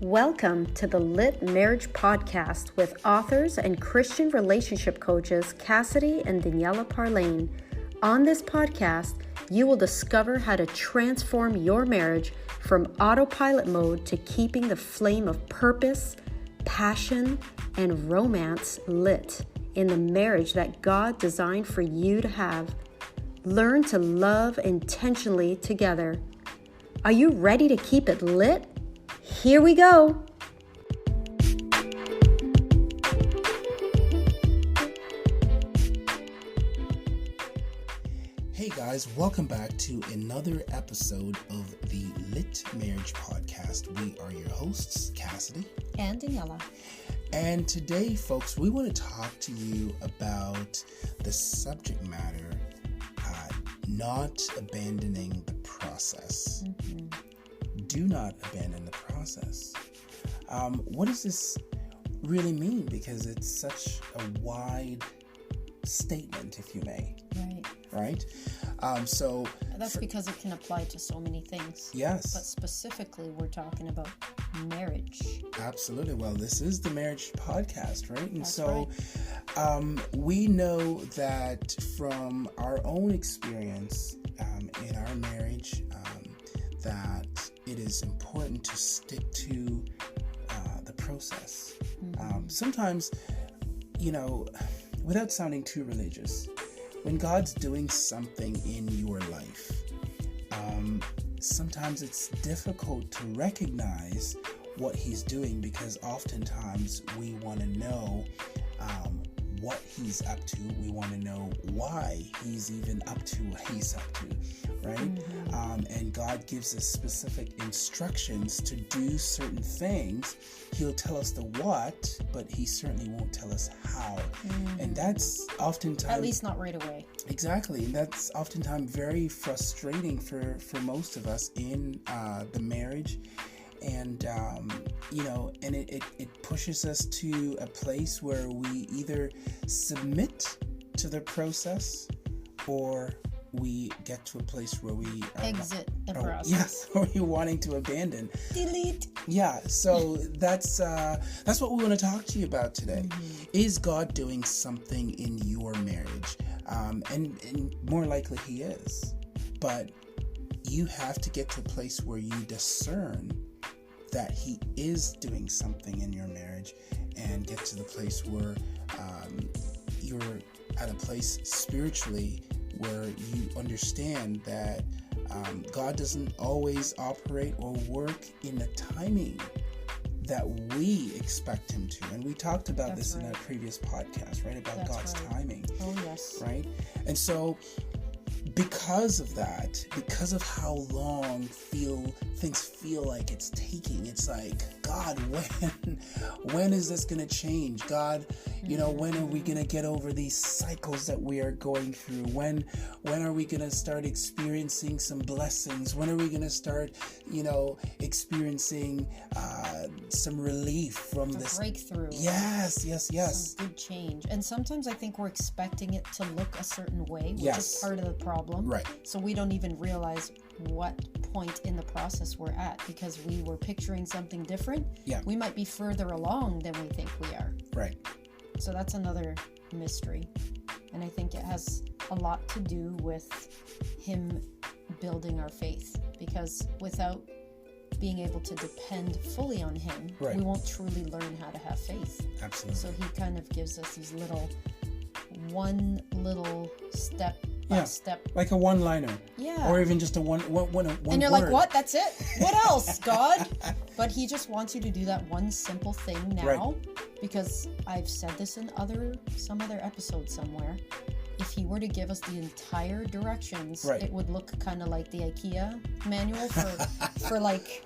Welcome to the Lit Marriage Podcast with authors and Christian relationship coaches Cassidy and Daniela Parlane. On this podcast, you will discover how to transform your marriage from autopilot mode to keeping the flame of purpose, passion, and romance lit in the marriage that God designed for you to have. Learn to love intentionally together. Are you ready to keep it lit? Here we go. Hey guys, welcome back to another episode of the Lit Marriage Podcast. We are your hosts, Cassidy And Daniela. And today, folks, we want to talk to you about the subject matter, not abandoning the process. Do not abandon the process. What does this really mean? Because it's such a wide statement, if you may. Right? That's because it can apply to so many things. Yes. But specifically, we're talking about marriage. Absolutely. Well, this is the marriage podcast, right? And That's right. We know that from our own experience in our marriage, that it is important to stick to the process. Sometimes, without sounding too religious, when God's doing something in your life, sometimes it's difficult to recognize what He's doing because oftentimes we want to know what He's up to. We want to know why He's even up to what He's up to, right? And God gives us specific instructions to do certain things. He'll tell us the what, but He certainly won't tell us how. And that's oftentimes... At least not right away. Exactly. And that's oftentimes very frustrating for most of us in the marriage. And, and it pushes us to a place where we either submit to the process or we get to a place where we exit the process. Yes, or we're wanting to abandon. Delete. Yeah, so that's what we want to talk to you about today. Is God doing something in your marriage? And more likely He is. But you have to get to a place where you discern that He is doing something in your marriage and get to the place where you're at a place spiritually where you understand that God doesn't always operate or work in the timing that we expect Him to. And we talked about this in a previous podcast, right? About God's timing. Oh, yes. Right? And so because of that, because of how long things feel like it's taking, it's like, God, when is this going to change? God, when are we going to get over these cycles that we are going through? When are we going to start experiencing some blessings? When are we going to start, experiencing some relief from this breakthrough? Yes. Some good change. And sometimes I think we're expecting it to look a certain way, which is part of the problem. Right. So we don't even realize what point in the process we're at because we were picturing something different. Yeah. We might be further along than we think we are. Right. So that's another mystery. And I think it has a lot to do with Him building our faith, because without being able to depend fully on Him, we won't truly learn how to have faith. Absolutely. So He kind of gives us these one little step by step. Like a one-liner. Yeah. Or even just a one and you're word. like, what? That's it? What else, God? But He just wants you to do that one simple thing now. Because I've said this in some other episode somewhere. If He were to give us the entire directions, it would look kind of like the IKEA manual for like,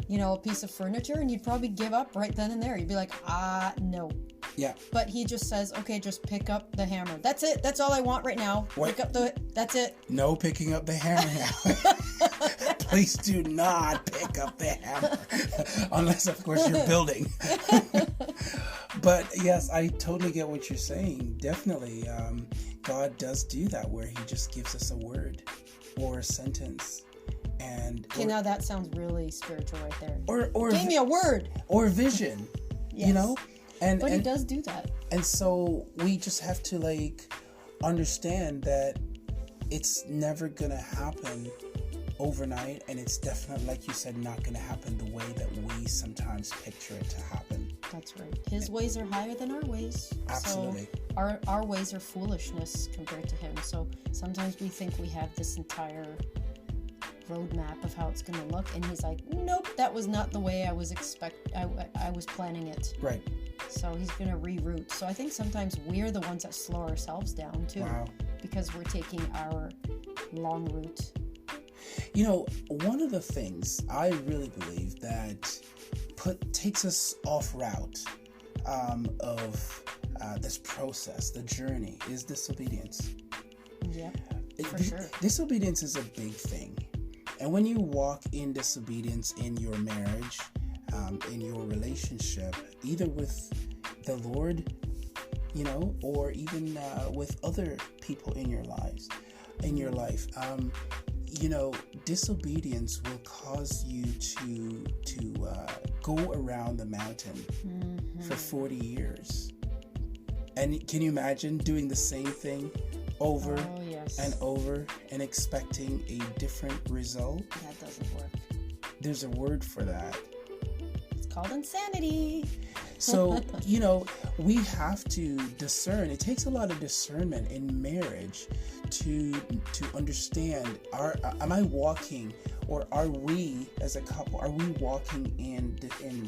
a piece of furniture, and you'd probably give up right then and there. You'd be like, no. Yeah. But He just says, okay, just pick up the hammer. That's it. That's all I want right now. That's it. No picking up the hammer now. Please do not pick up the hammer. Unless, of course, you're building. But yes, I totally get what you're saying. Definitely. God does do that where He just gives us a word or a sentence. And okay, now that sounds really spiritual right there. Or gave me a word. Or vision. Yes. You know? But he does do that. And so we just have to like understand that it's never gonna happen overnight, and it's definitely, like you said, not gonna happen the way that we sometimes picture it to happen. That's right. His ways are higher than our ways. Absolutely. So our ways are foolishness compared to him. So sometimes we think we have this entire roadmap of how it's going to look, and he's like, nope, that was not the way I was I was planning it. Right. So he's going to reroute. So I think sometimes we're the ones that slow ourselves down too. Wow. Because we're taking our long route. You know, one of the things I really believe that takes us off route of this process, the journey, is disobedience. Yeah, for sure. Disobedience is a big thing. And when you walk in disobedience in your marriage, in your relationship, either with the Lord, you know, or even with other people in your life, you know, disobedience will cause you to go around the mountain for 40 years. And can you imagine doing the same thing over and over and expecting a different result? That doesn't work. There's a word for that. It's called insanity. So, you know, we have to discern. It takes a lot of discernment in marriage to understand, am I walking, or are we as a couple, are we walking in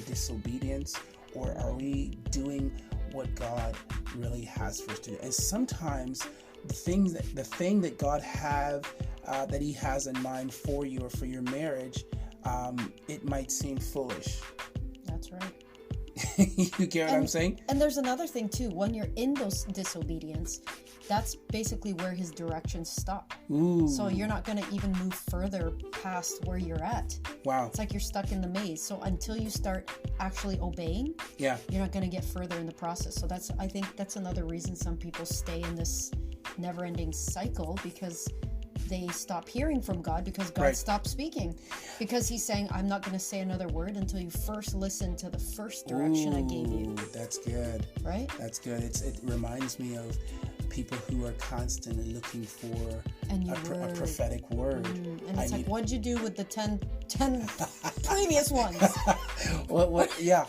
disobedience, or are we doing what God really has for us to do? And sometimes the thing that God that He has in mind for you or for your marriage, it might seem foolish. That's right. You get what I'm saying? And there's another thing too. When you're in those disobedience, that's basically where His directions stop. Ooh. So you're not going to even move further past where you're at. Wow. It's like you're stuck in the maze. So until you start actually obeying, you're not going to get further in the process. So I think that's another reason some people stay in this never-ending cycle, because they stop hearing from God, because God stopped speaking, because He's saying, I'm not going to say another word until you first listen to the first direction I gave you. That's good. Right? That's good. It reminds me of people who are constantly looking for a prophetic word. And it's like, what'd you do with the 10 previous ones? What? Yeah.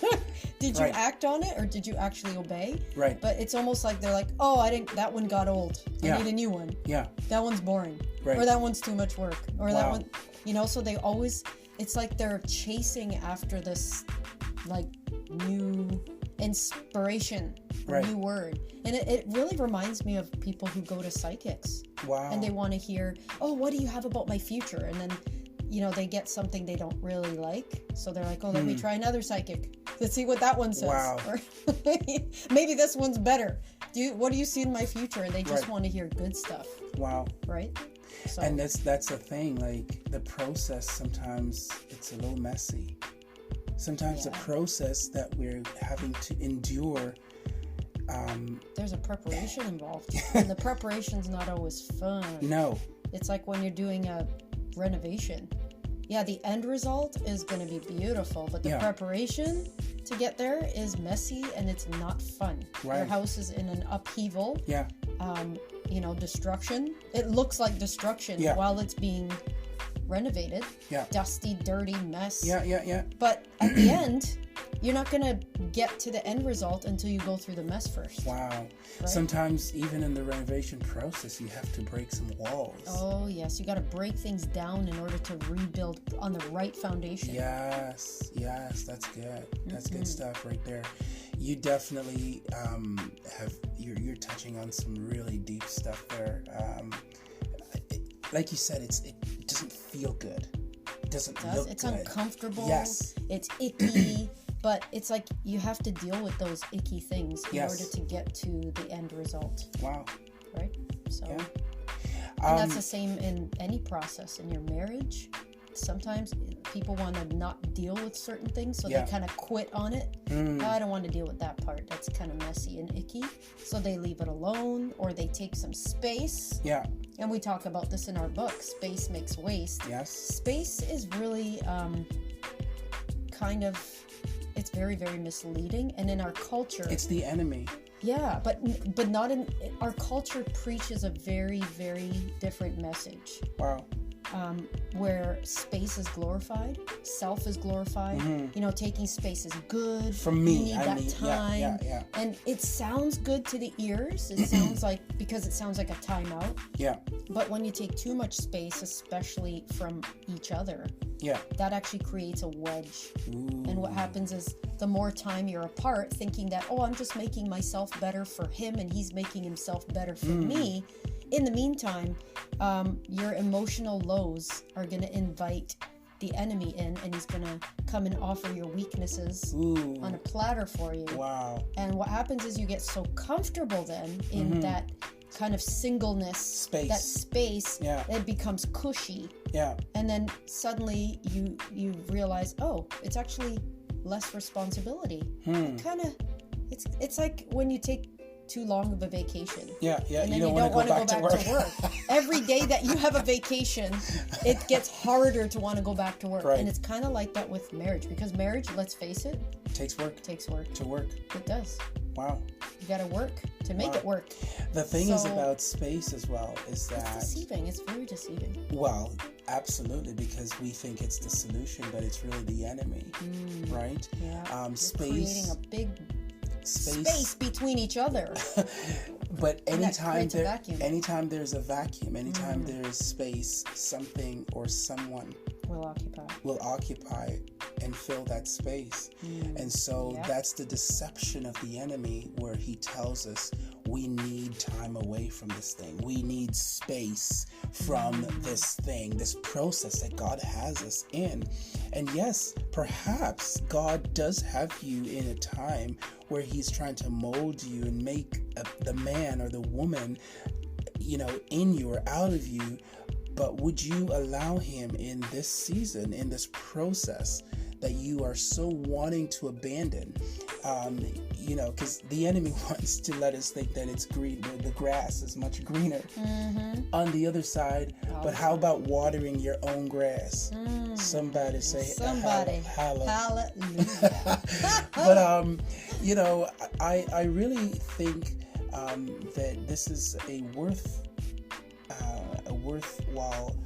Did you act on it, or did you actually obey? Right. But it's almost like they're like, oh, that one got old. I need a new one. Yeah. That one's boring. Right. Or that one's too much work. Or that one, you know, so they always, it's like they're chasing after this, like, new inspiration, new word. And it really reminds me of people who go to psychics. Wow. And they want to hear, oh, what do you have about my future? And then, you know, they get something they don't really like. So they're like, oh, let me try another psychic. Let's see what that one says. Wow. Or maybe this one's better. What do you see in my future? And they just want to hear good stuff. Wow. Right? So. And that's the thing. Like, the process, sometimes it's a little messy. Sometimes the process that we're having to endure, there's a preparation involved. And the preparation's not always fun. No. It's like when you're doing a renovation. Yeah, the end result is going to be beautiful, but the preparation to get there is messy, and it's not fun. Right. Your house is in an upheaval. Yeah. You know, destruction. It looks like destruction while it's being renovated. Yeah. Dusty, dirty mess. Yeah. But at the end, you're not going to get to the end result until you go through the mess first. Wow. Right? Sometimes even in the renovation process, you have to break some walls. Oh, yes. You got to break things down in order to rebuild on the right foundation. Yes. That's good. That's good stuff right there. You definitely you're touching on some really deep stuff there. Like you said, it doesn't feel good. It doesn't look good. It's uncomfortable. Yes. It's icky. But it's like you have to deal with those icky things in order to get to the end result. Wow. Right? So, yeah. And that's the same in any process, in your marriage, sometimes people want to not deal with certain things, so they kind of quit on it. I don't want to deal with that part. That's kind of messy and icky. So they leave it alone, or they take some space. Yeah. And we talk about this in our book, Space Makes Waste. Yes. Space is really kind of, it's very, very misleading. And in our culture... It's the enemy. Yeah, but not in... Our culture preaches a very, very different message. Wow. Where space is glorified, self is glorified. Taking space is good. For me, you need that time. Yeah. And it sounds good to the ears. It sounds like, because it sounds like a timeout. Yeah. But when you take too much space, especially from each other, that actually creates a wedge. Ooh. And what happens is, the more time you're apart, thinking that, I'm just making myself better for him, and he's making himself better for me. In the meantime, your emotional lows are going to invite the enemy in, and he's going to come and offer your weaknesses on a platter for you. Wow. And what happens is you get so comfortable then in that kind of singleness, that space, it becomes cushy. Yeah. And then suddenly you realize, it's actually less responsibility. It's like when you take too long of a vacation. Yeah. And then you don't want to go back to work. Every day that you have a vacation, it gets harder to want to go back to work. Right. And it's kind of like that with marriage, because marriage, let's face it, takes work. To work. It does. Wow. You got to work to make it work. The thing is about space as well is that... It's deceiving. It's very deceiving. Well, absolutely, because we think it's the solution, but it's really the enemy, right? Yeah. Space... creating a big space between each other. But anytime there's a vacuum, anytime there's space, something or someone will occupy and fill that space. And so that's the deception of the enemy, where he tells us we need time away from this thing. We need space from this thing, this process that God has us in. And yes, perhaps God does have you in a time where he's trying to mold you and make the man or the woman, in you or out of you. But would you allow him in this season, in this process that you are so wanting to abandon? Because the enemy wants to let us think that it's green, the grass is much greener on the other side. But how about watering your own grass? Somebody say, hallelujah. But, I really think that this is a worthwhile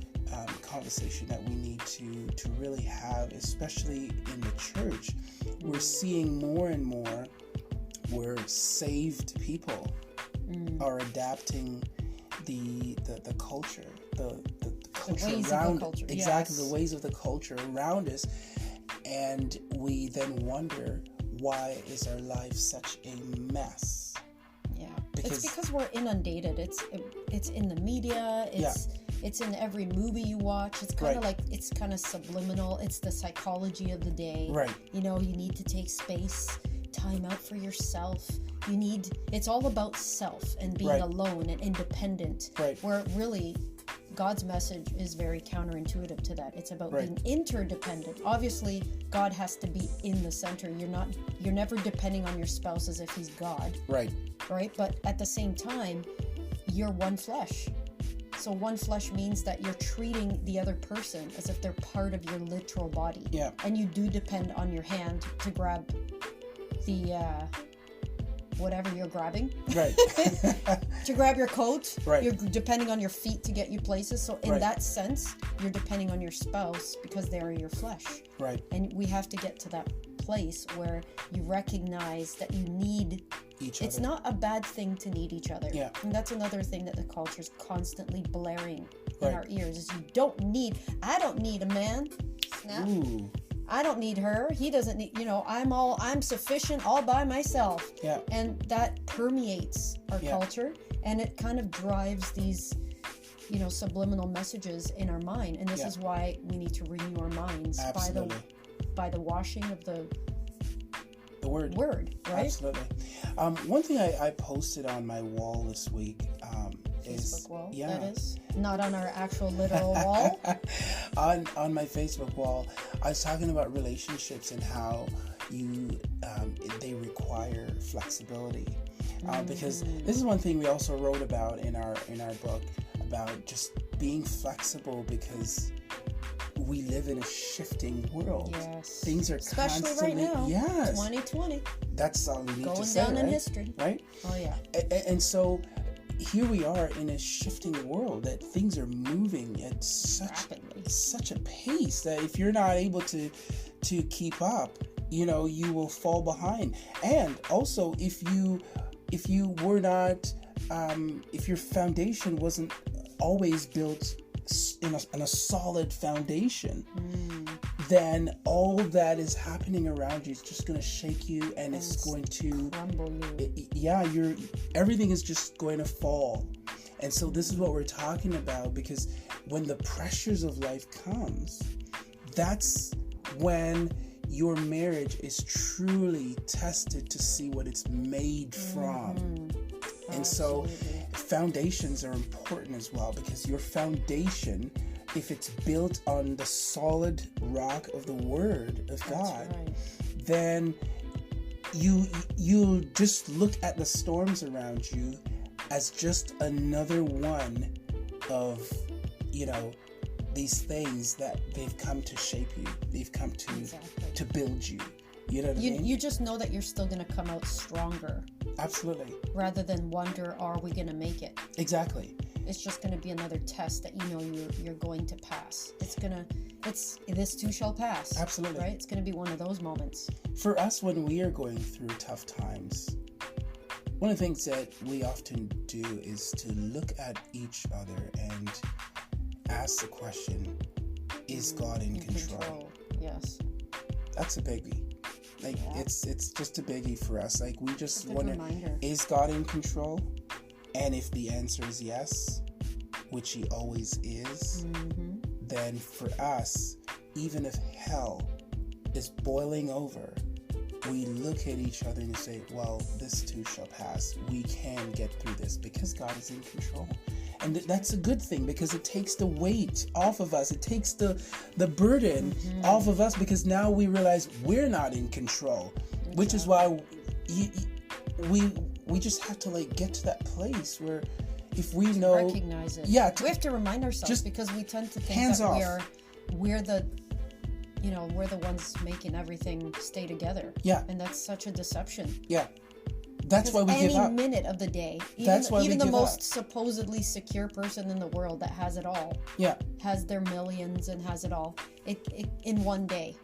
conversation that we need to really have, especially in the church. We're seeing more and more where saved people are adapting the culture, the culture around the ways of the culture around us, and we then wonder, why is our life such a mess? Yeah, it's because we're inundated. It's in the media. It's in every movie you watch. It's kind of like, it's kind of subliminal. It's the psychology of the day. Right. You need to take space, time out for yourself. It's all about self and being alone and independent. Right. Where really God's message is very counterintuitive to that. It's about being interdependent. Obviously, God has to be in the center. You're never depending on your spouse as if he's God. Right. But at the same time, you're one flesh. So one flesh means that you're treating the other person as if they're part of your literal body. Yeah. And you do depend on your hand to grab the whatever you're grabbing. Right. To grab your coat. Right. You're depending on your feet to get you places. So in that sense, you're depending on your spouse because they are your flesh. Right. And we have to get to that place where you recognize that you need each other. It's not a bad thing to need each other. Yeah. And that's another thing that the culture is constantly blaring in our ears is I don't need a man. Snap. Ooh. I don't need her. He doesn't need, I'm sufficient all by myself. Yeah. And that permeates our culture, and it kind of drives these, subliminal messages in our mind. And this is why we need to renew our minds by the washing of the word, right? Absolutely. One thing I posted on my wall this week is Facebook wall. That is. Not on our actual literal wall? On my Facebook wall, I was talking about relationships and how they require flexibility. Because this is one thing we also wrote about in our book, about just being flexible, because we live in a shifting world. Yes. Things are especially constantly, right now. yes. 2020. That's all we need Going to say, down right? in history. Right? Oh yeah. And so here we are in a shifting world that things are moving at such a pace that if you're not able to keep up, you will fall behind. And also, if you were not, if your foundation wasn't always built in a solid foundation, then all that is happening around you is just going to shake you, and it's going to crumble you. Everything is just going to fall. And so this is what we're talking about, because when the pressures of life comes, that's when your marriage is truly tested to see what it's made from. And so foundations are important as well, because your foundation, if it's built on the solid rock of the Word of God, then you'll just look at the storms around you as just another one of, these things that they've come to shape you. They've come to build you. You know what I mean? You just know that you're still going to come out stronger. Absolutely. Rather than wonder, are we going to make it? Exactly. It's just going to be another test that you're going to pass. This too shall pass. Absolutely. Right? It's going to be one of those moments. For us, when we are going through tough times, one of the things that we often do is to look at each other and ask the question, is God in control? Yes. That's a biggie. It's just a biggie for us. We just wonder, reminder. Is God in control? And if the answer is yes, which he always is, then for us, even if hell is boiling over, we look at each other and say, well, this too shall pass. We can get through this because God is in control. And that's a good thing, because it takes the weight off of us. It takes the burden off of us, because now we realize we're not in control, which is why we just have to get to that place where if we know, recognize it. Yeah, we have to remind ourselves, because we tend to think hands that off. we're the ones making everything stay together. Yeah. And that's such a deception. Yeah. That's why we give up. Any minute of the day, even the most supposedly secure person in the world that has it all, has their millions and has it all, it in one day,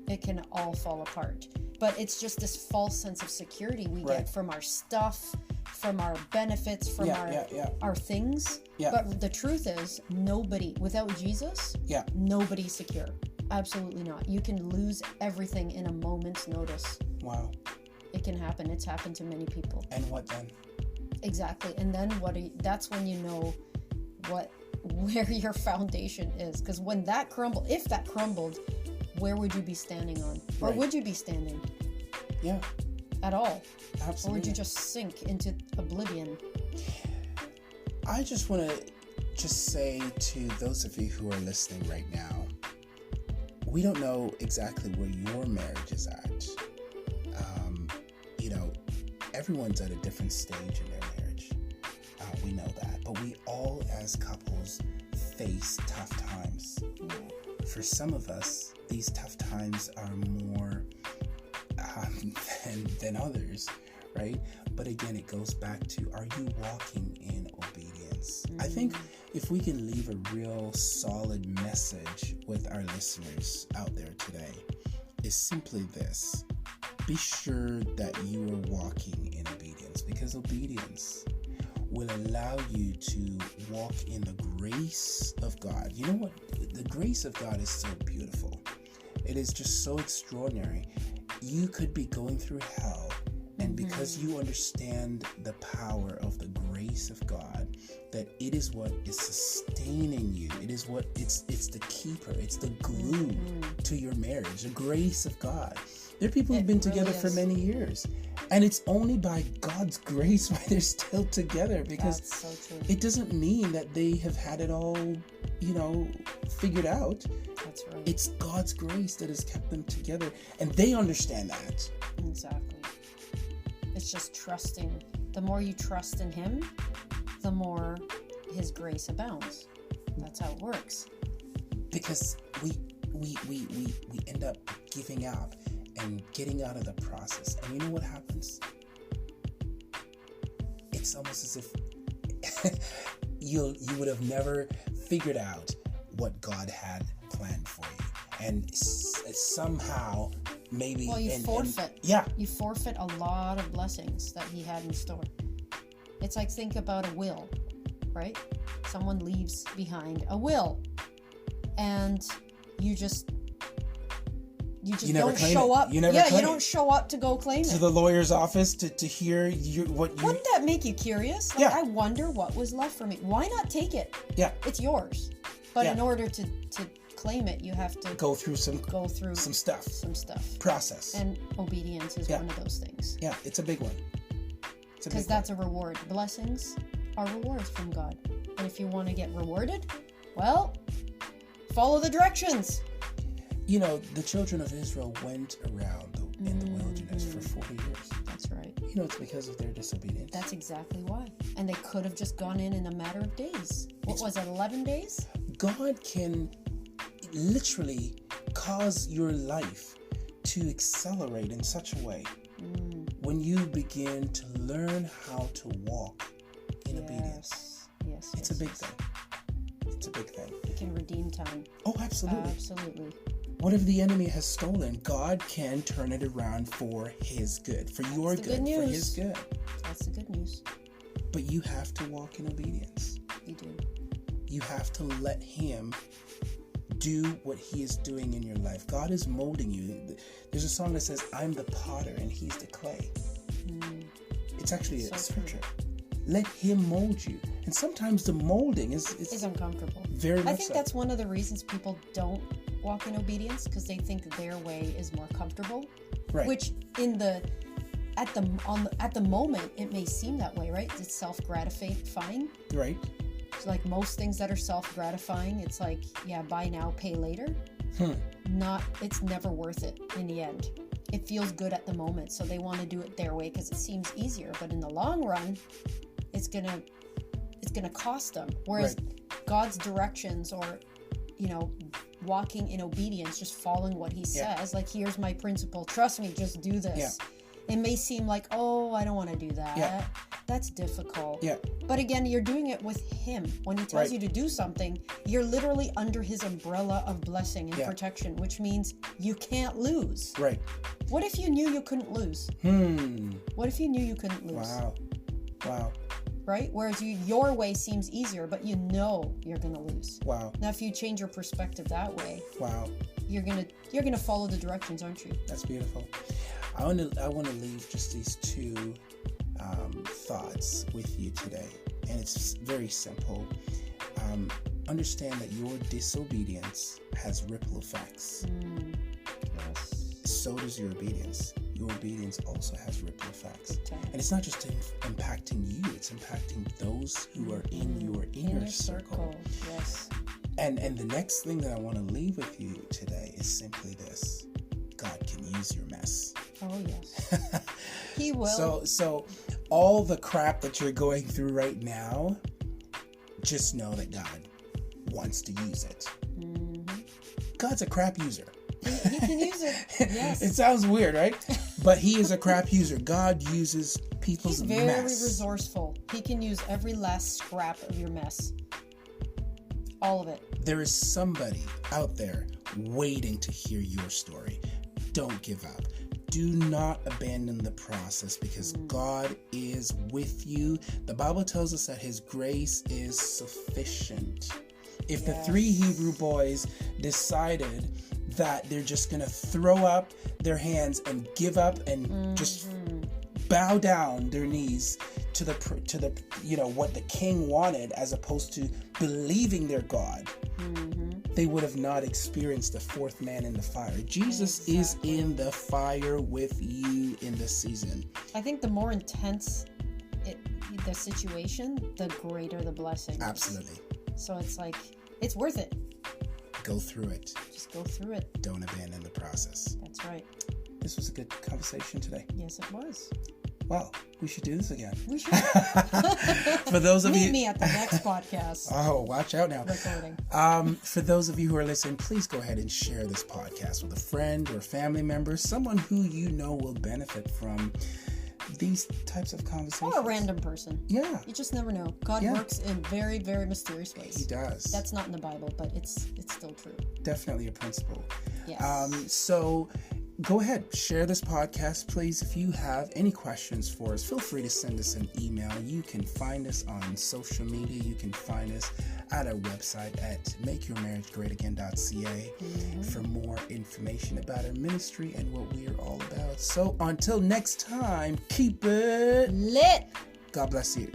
it can all fall apart. But it's just this false sense of security we get from our stuff, from our benefits, from our things. Yeah. But the truth is, nobody, without Jesus, nobody's secure. Absolutely not. You can lose everything in a moment's notice. Wow. It can happen. It's happened to many people. And what then? Exactly. And then that's when you know where your foundation is. Because when that if that crumbled, where would you be standing on? Or would you be standing? Yeah. At all? Absolutely. Or would you just sink into oblivion? I just want to say to those of you who are listening right now, we don't know exactly where your marriage is at. Everyone's at a different stage in their marriage. We know that. But we all, as couples, face tough times. For some of us, these tough times are more than others, right? But again, it goes back to, are you walking in obedience? I think if we can leave a real solid message with our listeners out there today, is simply this. Be sure that you are walking in obedience, because obedience will allow you to walk in the grace of God. You know what? The grace of God is so beautiful. It is just so extraordinary. You could be going through hell, and because you understand the power of the grace of God, that it is what is sustaining you. It is what it's the keeper. It's the glue to your marriage. The grace of God. There are people who've been together for many years. And it's only by God's grace why they're still together, because that's so true. It doesn't mean that they have had it all, figured out. That's right. It's God's grace that has kept them together, and they understand that. Exactly. It's just trusting. The more you trust in Him, the more His grace abounds. That's how it works. Because we end up giving up and getting out of the process. And you know what happens? It's almost as if you would have never figured out what God had planned for you. And somehow, maybe... Well, you forfeit. You forfeit a lot of blessings that He had in store. It's like, think about a will, right? Someone leaves behind a will. And you don't show up. You don't show up to go claim it. To the lawyer's office to hear what you... Wouldn't that make you curious? Like, I wonder what was left for me. Why not take it? Yeah. It's yours. But in order to claim it, you have to go through some stuff. Process. And obedience is one of those things. Yeah, it's a big one. Because that's a reward. Blessings are rewards from God. And if you want to get rewarded, well, follow the directions. The children of Israel went around in the wilderness for 40 years. That's right. It's because of their disobedience. That's exactly why. And they could have just gone in a matter of days. What was it, 11 days? God can literally cause your life to accelerate in such a way when you begin to learn how to walk in obedience. Yes. It's a big thing. It's a big thing. It can redeem time. Oh, absolutely. Absolutely. Whatever the enemy has stolen, God can turn it around for His good, for your good, for His good. That's the good news. But you have to walk in obedience. You do. You have to let Him do what He is doing in your life. God is molding you. There's a song that says, "I'm the potter and He's the clay." It's actually a scripture. Let Him mold you. And sometimes the molding is uncomfortable. Very much I think that's one of the reasons people don't walk in obedience, because they think their way is more comfortable. Right. Which at the moment it may seem that way, right? It's self-gratifying. Right. So like most things that are self-gratifying, it's like, buy now, pay later. It's never worth it in the end. It feels good at the moment, so they want to do it their way because it seems easier. But in the long run, it's gonna cost them. Whereas God's directions, or walking in obedience, just following what He says, like, here's my principle, trust me, just do this. It may seem like, oh, I don't want to do that. That's difficult. But again, you're doing it with Him. When He tells you to do something, you're literally under His umbrella of blessing and protection, which means you can't lose. Right. What if you knew you couldn't lose? What if you knew you couldn't lose? Wow. Right? Whereas your way seems easier, but you're going to lose. Wow. Now, if you change your perspective that way, wow, you're gonna follow the directions, aren't you? That's beautiful. I want to leave just these two thoughts with you today, and it's very simple. Understand that your disobedience has ripple effects. Yes. So does your obedience. Your obedience also has ripple effects. And it's not just impacting you, it's impacting those who are in your inner circle. Yes. And the next thing that I want to leave with you today is simply this: God can use your mess. Oh, yes. He will. So all the crap that you're going through right now, just know that God wants to use it. God's a crap user. He can use it. Yes. It sounds weird, right? But He is a crap user. God uses people's mess. He's very resourceful. He can use every last scrap of your mess. All of it. There is somebody out there waiting to hear your story. Don't give up. Do not abandon the process, because God is with you. The Bible tells us that His grace is sufficient. If the 3 Hebrew boys decided that they're just going to throw up their hands and give up and just bow down their knees to the what the king wanted, as opposed to believing their God, they would have not experienced the fourth man in the fire. Jesus is in the fire with you in this season. I think the more intense the situation, the greater the blessing. Absolutely. So it's like, it's worth it. Go through it. Just go through it. Don't abandon the process. That's right. This was a good conversation today. Yes, it was. Well, we should do this again. We should. For those of you... Meet me at the next podcast. Oh, watch out now. Recording. For those of you who are listening, please go ahead and share this podcast with a friend or family member, someone who you know will benefit from these types of conversations. Or a random person. Yeah. You just never know. God works in very, very mysterious ways. He does. That's not in the Bible, but it's still true. Definitely a principle. Yes. So go ahead, share this podcast, please. If you have any questions for us, feel free to send us an email. You can find us on social media. You can find us at our website at makeyourmarriageGreatAgain.ca for more information about our ministry and what we are all about. So until next time, keep it lit. God bless you.